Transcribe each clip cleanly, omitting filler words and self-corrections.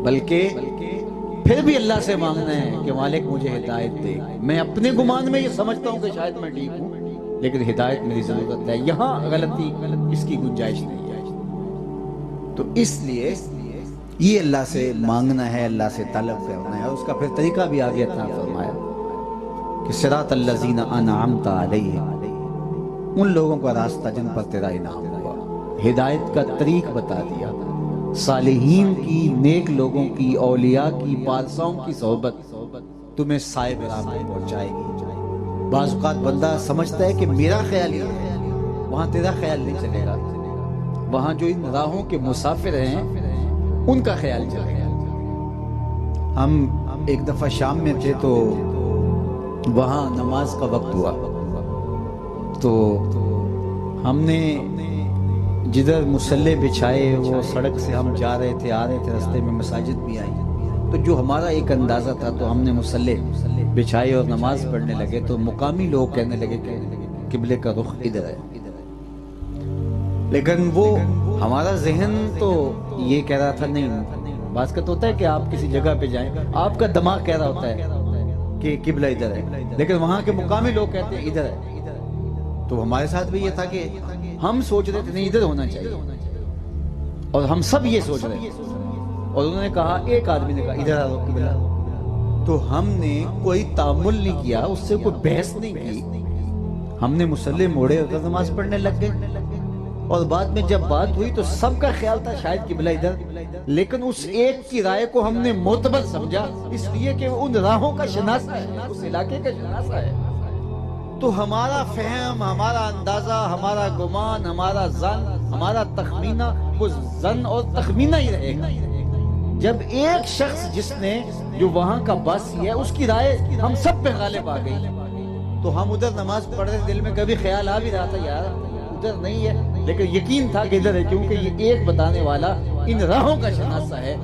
بلکہ پھر بھی اللہ سے مانگنا ہے کہ مالک مجھے ہدایت دے. میں اپنے گمان میں یہ سمجھتا ہوں کہ شاید میں ٹھیک ہوں، لیکن ہدایت میری ضرورت ہے، یہاں غلطی اس کی گنجائش نہیں ہے. تو اس لیے یہ اللہ سے مانگنا ہے، اللہ سے طلب کرنا ہے. اور اس کا پھر طریقہ بھی آگے عطا فرمایا کہ صراط الذین انعمت علیہم، ان لوگوں کا راستہ جن پر تیرا انعام ہوا. ہدایت کا طریق بتا دیا. صالحین کی، نیک لوگوں کی، اولیاء کی، پارساؤں کی صحبت تمہیں سائے برام میں پہنچائے گی. بعض اوقات بندہ سمجھتا ہے کہ میرا خیال یہ ہے، وہاں تیرا خیال نہیں چلے گا. وہاں جو ان راہوں کے مسافر ہیں ان کا خیال چلے گا. ہم ایک دفعہ شام میں تھے تو وہاں نماز کا وقت ہوا، تو ہم نے جدھر مصلی بچھائے وہ سڑک سے ہم جا رہے تھے، آ رہے تھے، رستے میں مساجد بھی آئی. تو جو ہمارا ایک اندازہ تھا تو ہم نے مصلی بچھائے اور نماز پڑھنے لگے. تو مقامی لوگ کہنے لگے کہ قبلے کا رخ ادھر ہے، لیکن وہ ہمارا ذہن تو یہ کہہ رہا تھا نہیں. بعض کا تو ہوتا ہے کہ آپ کسی جگہ پہ جائیں، آپ کا دماغ کہہ رہا ہوتا ہے کہ قبلہ ادھر ہے، لیکن وہاں کے مقامی لوگ کہتے ہیں ادھر ہے. تو ہمارے ساتھ بھی یہ تھا کہ ہم سوچ رہے تھے نہیں ادھر ہونا چاہیے، اور ہم سب یہ سوچ رہے تھے. اور انہوں نے کہا، ایک آدمی نے کہا ادھر آ رہا قبلہ. تو ہم نے کوئی تعامل نہیں کیا، اس سے کوئی بحث نہیں کی. ہم نے مصلی موڑے ادھر نماز پڑھنے لگ گئے. اور بعد میں جب بات ہوئی تو سب کا خیال تھا شاید قبلہ ادھر، لیکن اس ایک کی رائے کو ہم نے معتبر سمجھا، اس لیے کہ ان راہوں کا شناسہ ہے، اس علاقے کا شناسہ ہے. تو ہمارا فہم، ہمارا اندازہ، ہمارا گمان، ہمارا ظن، ہمارا تخمینہ وہ ظن اور تخمینہ ہی رہے گا. جب ایک شخص جس نے جو وہاں کا باسی ہے اس کی رائے ہم سب پہ غالب آ گئی، تو ہم ادھر نماز پڑھ رہے، دل میں کبھی خیال آ بھی رہا تھا یار ادھر نہیں ہے، لیکن یقین تھا کہ ادھر ہے، کیونکہ یہ ایک بتانے والا ان راہوں کا شناسہ ہے.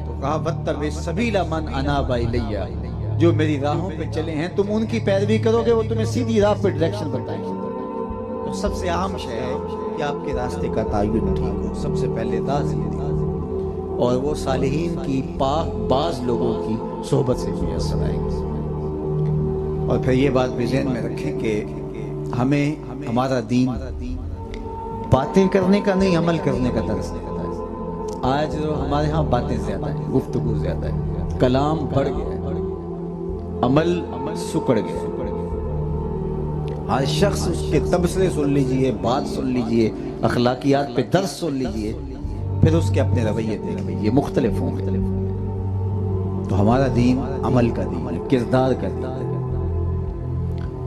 تو کہا وَاتَّبِعْ سَبِيلَ مَنْ أَنَابَ إِلَيَّ، جو میری راہوں پہ چلے ہیں تم ان کی پیروی کرو گے، وہ تمہیں سیدھی راہ پہ ڈائریکشن بتائیں گے. تو سب سے اہم شے ہے کہ آپ کے راستے کا تعین ٹھیک ہو. سب سے پہلے راہ زندگی، اور وہ صالحین کی، پاک باز لوگوں کی صحبت سے بھی اثر آئے گی. اور پھر یہ بات بھی ذہن میں رکھیں کہ ہمیں ہمارا دین باتیں کرنے کا نہیں، عمل کرنے کا درس دیتا ہے. آج ہمارے ہاں باتیں زیادہ ہیں، گفتگو زیادہ ہے، کلام بڑھ گیا ہے، عمل سکڑ گیا. ہر شخص اس کے تبصرے سن لیجئے، بات سن لیجئے، اخلاقیات پہ درس سن لیجئے، پھر اس کے اپنے رویے دیکھ لیجئے، مختلف ہوں گے. تو ہمارا دین عمل کا دین ہے، کردار کا دین ہے.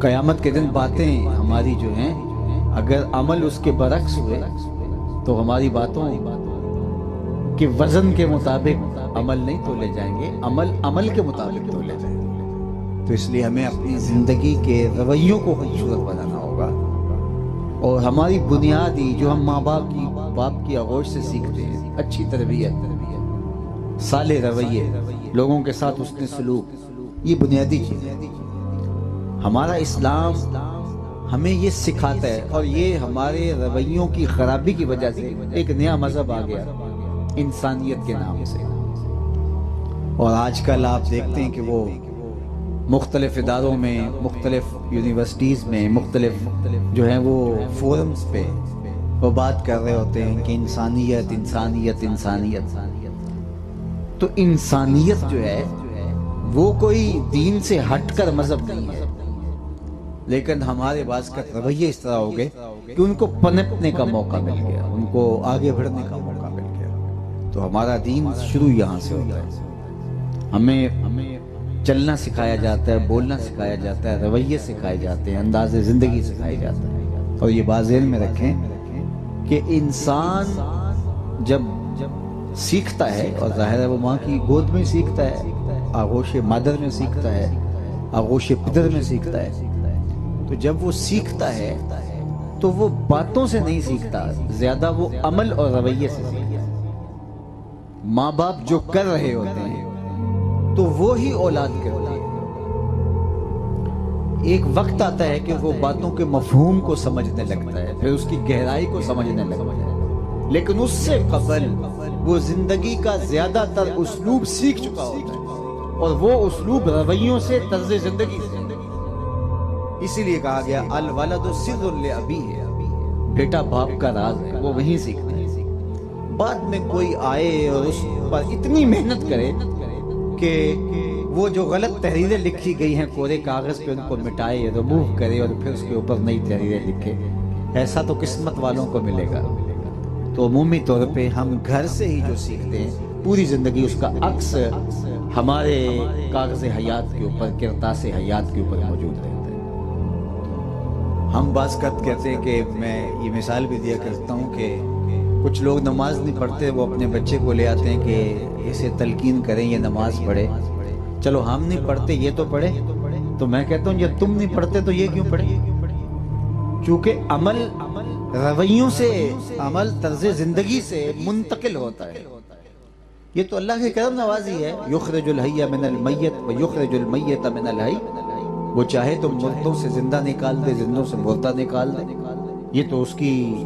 قیامت کے دن باتیں ہماری جو ہیں، اگر عمل اس کے برعکس ہوئے تو ہماری باتوں کے وزن کے مطابق عمل نہیں تولے جائیں گے، عمل کے مطابق تولے جائیں گے. تو اس لیے ہمیں اپنی زندگی کے رویوں کو خوبصورت بنانا ہوگا. اور ہماری بنیادی جو ہم ماں باپ کی آغوش سے سیکھتے ہیں، اچھی تربیت، صالح رویے، لوگوں کے ساتھ حسن سلوک، یہ بنیادی چیز ہے. ہمارا اسلام ہمیں یہ سکھاتا ہے، اور یہ ہمارے رویوں کی خرابی کی وجہ سے ایک نیا مذہب آ گیا انسانیت کے نام سے. اور آج کل آپ دیکھتے ہیں کہ وہ مختلف اداروں میں، مختلف یونیورسٹیز میں، مختلف جو ہیں وہ فورمز پہ وہ بات کر رہے ہوتے ہیں کہ انسانیت انسانیت انسانیت. تو انسانیت جو ہے وہ کوئی دین سے ہٹ کر مذہب نہیں ہے، لیکن ہمارے بعض کا رویے اس طرح ہو گئے کہ ان کو پنپنے کا موقع مل گیا، ان کو آگے بڑھنے کا موقع مل گیا. تو ہمارا دین شروع یہاں سے ہوتا ہے. ہمیں چلنا سکھایا جاتا ہے، بولنا سکھایا جاتا ہے، رویے سکھائے جاتے ہیں، انداز زندگی سکھایا جاتا ہے. اور یہ بات ذہن میں رکھیں کہ انسان جب سیکھتا ہے، اور ظاہر ہے وہ ماں کی گود میں سیکھتا ہے، آغوش مادر میں سیکھتا ہے، آغوش پدر میں سیکھتا ہے. تو جب وہ سیکھتا ہے تو وہ باتوں سے نہیں سیکھتا، زیادہ وہ عمل اور رویے سے سیکھتا ہے. ماں باپ جو کر رہے ہوتے ہیں تو وہی اولاد کرتی ہے. ایک وقت آتا ہے کہ وہ باتوں کے مفہوم کو سمجھنے لگتا ہے، پھر اس کی گہرائی کو سمجھنے لگتا ہے. لیکن اس سے قبل وہ زندگی کا زیادہ تر اسلوب سیکھ چکا ہوتا ہے، اور وہ اسلوب رویوں سے، طرز زندگی سے۔ اسی لیے کہا گیا الولد سر لابیہ، بیٹا باپ کا راز ہے، وہ وہیں سیکھتا ہے۔ بعد میں کوئی آئے اور اس پر اتنی محنت کرے کہ وہ جو غلط تحریریں لکھی گئی ہیں کورے کاغذ پہ ان کو مٹائے، ریموو کرے اور پھر اس کے اوپر نئی تحریریں لکھے، ایسا تو قسمت والوں کو ملے گا۔ تو عمومی طور پہ ہم گھر سے ہی جو سیکھتے ہیں پوری زندگی اس کا عکس ہمارے کاغذ حیات کے اوپر، کرتاس حیات کے اوپر موجود رہتا ہے۔ ہم بعض وقت کہتے ہیں کہ میں یہ مثال بھی دیا کرتا ہوں کہ کچھ لوگ نماز نہیں پڑھتے، وہ اپنے بچے کو لے آتے ہیں کہ اسے تلقین کریں یہ نماز پڑھے۔ چلو ہم نہیں پڑھتے یہ تو پڑھے، تو میں کہتا ہوں جب تم نہیں پڑھتے تو یہ کیوں پڑھے؟ چونکہ عمل رویوں سے، عمل طرز زندگی سے منتقل ہوتا ہے۔ یہ تو اللہ کے کرم نوازی ہے، یخرج الحی من المیت و یخرج المیت من الحی، وہ چاہے تو مردوں سے زندہ نکال دے، زندوں سے مردہ نکال دے، یہ تو اس کی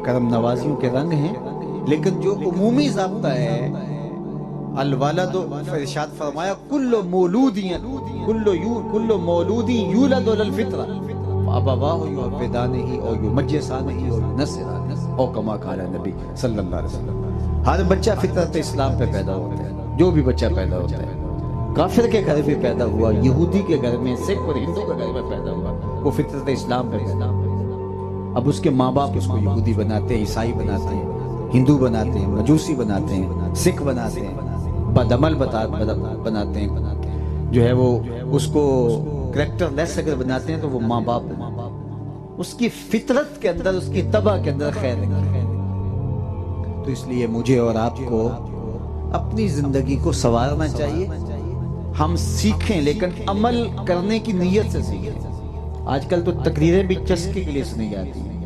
کرم نوازیوں کے رنگ ہیں۔ لیکن جو عمومی ضابطہ ہے الولد، ارشاد فرمایا کل مولود یولد علی الفطرہ فابواہ یحودانہ او یمجسانہ او ینصرانہ او کما قال نبی صلی اللہ علیہ وسلم۔ ہر بچہ فطرت اسلام پہ پیدا ہوتا ہے، جو بھی بچہ پیدا ہوتا ہے، کافر کے گھر میں پیدا ہوا، یہودی کے گھر میں، سکھ اور ہندو کے گھر میں پیدا ہوا، وہ فطرت اسلام پہ پیدا ہوا۔ اب اس کے ماں باپ اس کو یہودی بناتے ہیں، عیسائی بناتے ہیں، ہندو بناتے ہیں، مجوسی بناتے ہیں، سکھ بناتے ہیں، بدعمل بناتے ہیں، جو ہے وہ اس کو کریکٹر لیس اگر بناتے ہیں تو وہ ماں باپ اس کی فطرت کے اندر، اس کی طبع کے اندر خیر ہے۔ تو اس لیے مجھے اور آپ کو اپنی زندگی کو سنوارنا چاہیے۔ ہم سیکھیں لیکن عمل کرنے کی نیت سے سیکھیں۔ آج کل تو تقریریں بھی چسکے کے لیے سنی جاتی ہیں۔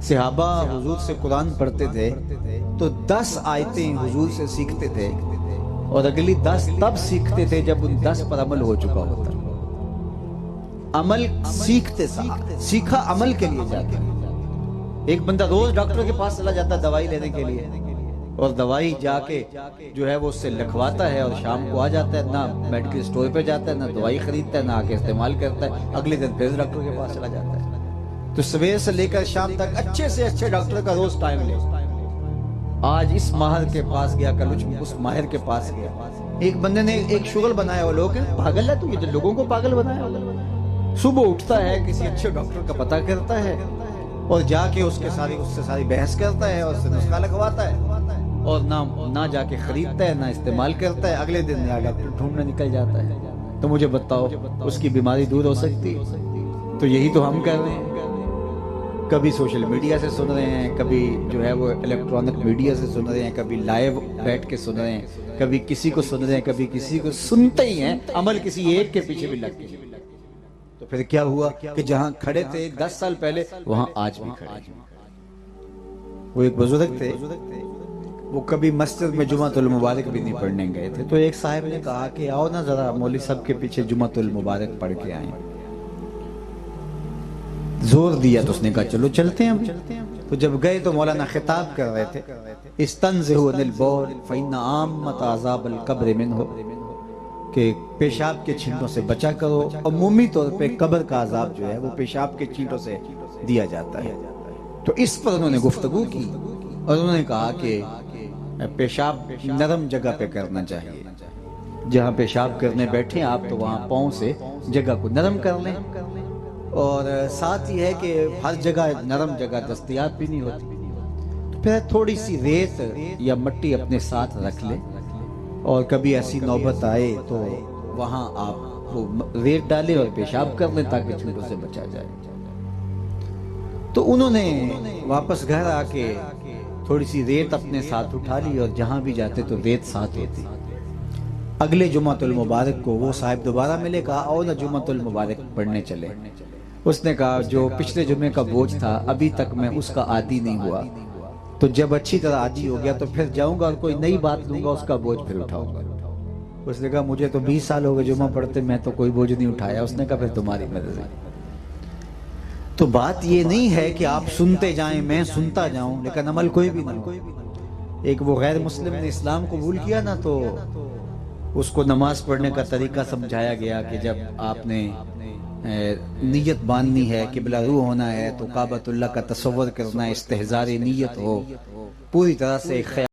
صحابہ حضور سے قرآن پڑھتے تھے تو 10 آیتیں حضور سے سیکھتے تھے، اور اگلی 10 تب سیکھتے تھے جب ان 10 پر عمل ہو چکا ہوتا۔ عمل سیکھتے سیکھا عمل کے لیے جاتے ہیں۔ ایک بندہ روز ڈاکٹر کے پاس چلا جاتا ہے دوائی لینے کے لیے، اور دوائی جا کے جو ہے وہ اس سے لکھواتا ہے، اور شام کو آ جاتا ہے، نہ میڈیکل سٹور پہ جاتا ہے، نہ دوائی خریدتا ہے، نہ آگے استعمال کرتا ہے، اگلے دن پھر ڈاکٹر کے پاس چلا جاتا ہے۔ تو صبح سے لے کر شام تک اچھے سے اچھے ڈاکٹر کا روز ٹائم لے، آج اس ماہر کے پاس گیا، کل اس ماہر کے پاس گیا۔ ایک بندے نے ایک شغل بنایا، وہ لوگ پاگل ہے، تو یہ لوگوں کو پاگل بنایا۔ صبح اٹھتا ہے، کسی اچھے ڈاکٹر کا پتہ کرتا ہے، اور جا کے اس سے ساری بحث کرتا ہے، اور اس سے نسخہ لگواتا ہے، اور نہ جا کے خریدتا ہے، نہ استعمال کرتا ہے، اگلے دن نیا ڈاکٹر ڈھونڈنے نکل جاتا ہے۔ تو مجھے بتاؤ اس کی بیماری دور ہو سکتی؟ تو یہی تو ہم کر رہے ہیں۔ کبھی سوشل میڈیا سے سن رہے ہیں، کبھی جو ہے وہ الیکٹرانک میڈیا سے سن رہے ہیں، کبھی لائیو بیٹھ کے سن رہے ہیں، کبھی کسی کو سن رہے ہیں، کبھی کسی کو سنتے ہی ہیں، عمل کسی ایک کے پیچھے بھی لگ گئے۔ تو پھر کیا ہوا کہ جہاں کھڑے تھے 10 سال پہلے وہاں آج بھی کھڑے ہیں۔ وہ ایک بزرگ تھے، وہ کبھی مسجد میں جمعۃ المبارک بھی نہیں پڑھنے گئے تھے، تو ایک صاحب نے کہا کہ آؤ نا ذرا مولوی صاحب کے پیچھے جمعۃ المبارک پڑھ کے آئیں۔ زور دیا تو اس نے کہا چلو چلتے ہیں۔ تو جب گئے تو مولانا خطاب کر رہے تھے، استنزہوا عن البول فإن عامۃ عذاب القبر منہ، کہ پیشاب کے چھینٹوں سے بچا کرو، عمومی طور پہ قبر کا عذاب جو ہے وہ پیشاب کے چھینٹوں سے دیا جاتا ہے۔ تو اس پر انہوں نے گفتگو کی، اور انہوں نے کہا کہ پیشاب نرم جگہ پہ کرنا چاہیے، جہاں پیشاب کرنے بیٹھے آپ تو وہاں پاؤں سے جگہ کو نرم کر لیں، اور ساتھ ہی ہے کہ ہر جگہ نرم جگہ دستیاب بھی نہیں ہوتی، تو پھر تھوڑی سی ریت یا مٹی اپنے ساتھ رکھ لیں، اور کبھی ایسی نوبت آئے تو وہاں آپ وہ ریت ڈالیں اور پیشاب کر لیں تاکہ چھینٹوں سے بچا جائے۔ تو انہوں نے واپس گھر آ کے تھوڑی سی ریت اپنے ساتھ اٹھا لی، اور جہاں بھی جاتے تو ریت ساتھ ہوتی۔ اگلے جمعۃ المبارک کو وہ صاحب دوبارہ ملے، کہا آؤ نا جمعۃ المبارک پڑھنے چلے۔ اس نے کہا جو پچھلے جمعے کا بوجھ تھا ابھی تک میں اس کا عادی نہیں ہوا، تو جب اچھی طرح عادی ہو گیا تو پھر جاؤں گا اور کوئی نئی بات لوں گا، اس کا بوجھ پھر اٹھاؤں گا۔ اس نے کہا مجھے تو 20 سال ہو گئے جمعہ پڑھتے، میں تو کوئی بوجھ نہیں اٹھایا۔ اس نے کہا پھر تمہاری مرضی۔ تو بات یہ نہیں ہے کہ آپ سنتے جائیں میں سنتا جاؤں لیکن عمل کوئی بھی نہ ہو۔ ایک وہ غیر مسلم نے اسلام قبول کیا نا، تو اس کو نماز پڑھنے کا طریقہ سمجھایا گیا کہ جب آپ نے نیت باندھنی ہے، قبلہ رو ہونا ہے، تو کعبۃ اللہ کا تصور کرنا، استحضار نیت ہو، پوری طرح سے ایک خیال